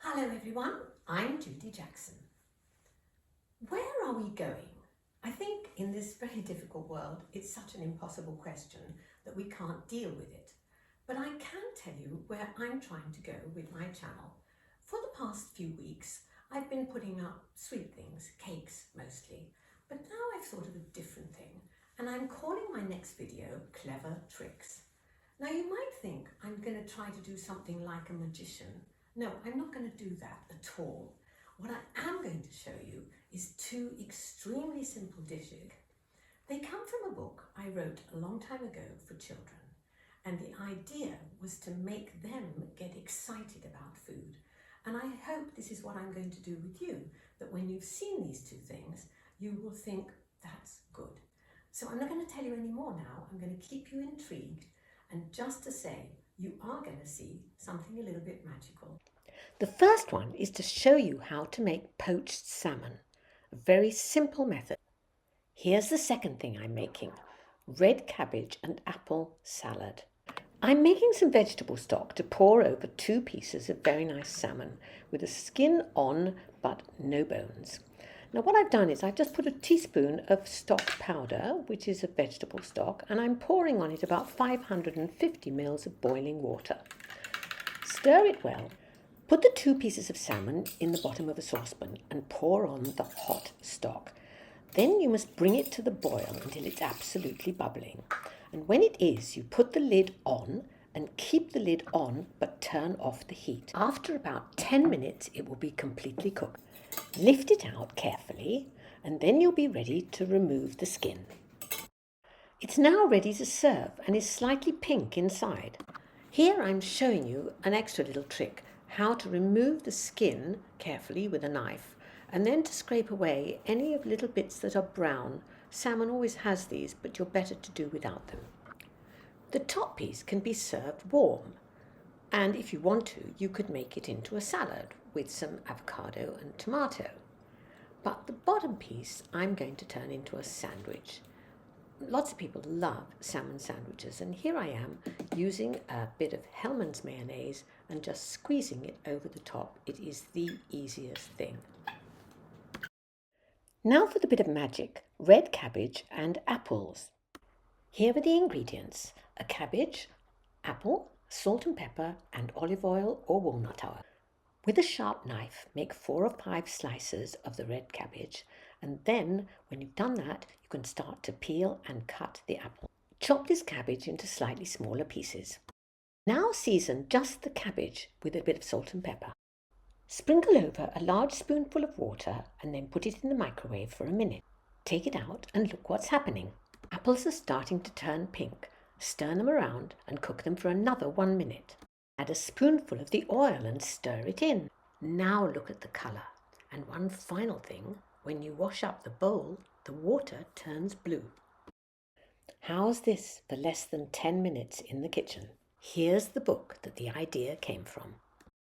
Hello everyone, I'm Judy Jackson. Where are we going? I think in this very difficult world, it's such an impossible question that we can't deal with it. But I can tell you where I'm trying to go with my channel. For the past few weeks, I've been putting up sweet things, cakes mostly, but now I've thought of a different thing, and I'm calling my next video Clever Tricks. Now you might think I'm going to try to do something like a magician. No, I'm not going to do that at all. What I am going to show you is two extremely simple dishes. They come from a book I wrote a long time ago for children, and the idea was to make them get excited about food. And I hope this is what I'm going to do with you, that when you've seen these two things, you will think, that's good. So I'm not going to tell you any more now. I'm going to keep you intrigued, and just to say, you are going to see something a little bit magical. The first one is to show you how to make poached salmon, a very simple method. Here's the second thing I'm making, red cabbage and apple salad. I'm making some vegetable stock to pour over 2 pieces of very nice salmon with the skin on but no bones. Now what I've done is I've just put a teaspoon of stock powder, which is a vegetable stock, and I'm pouring on it about 550 ml of boiling water. Stir it well. Put the 2 pieces of salmon in the bottom of a saucepan and pour on the hot stock. Then you must bring it to the boil until it's absolutely bubbling. And when it is, you put the lid on and keep the lid on but turn off the heat. After about 10 minutes, it will be completely cooked. Lift it out carefully and then you'll be ready to remove the skin. It's now ready to serve and is slightly pink inside. Here I'm showing you an extra little trick, how to remove the skin carefully with a knife and then to scrape away any of little bits that are brown. Salmon always has these, but you're better to do without them. The top piece can be served warm, and if you want to, you could make it into a salad with some avocado and tomato. But the bottom piece I'm going to turn into a sandwich. Lots of people love salmon sandwiches, and here I am using a bit of Hellmann's mayonnaise and just squeezing it over the top. It is the easiest thing. Now for the bit of magic, red cabbage and apples. Here are the ingredients: a cabbage, apple, salt and pepper, and olive oil or walnut oil. With a sharp knife, make 4 or 5 slices of the red cabbage, and then when you've done that, you can start to peel and cut the apple. Chop this cabbage into slightly smaller pieces. Now season just the cabbage with a bit of salt and pepper. Sprinkle over a large spoonful of water and then put it in the microwave for a minute. Take it out and look what's happening. Apples are starting to turn pink. Stir them around and cook them for another 1 minute. Add a spoonful of the oil and stir it in. Now look at the colour. And one final thing, when you wash up the bowl, the water turns blue. How's this for less than 10 minutes in the kitchen? Here's the book that the idea came from.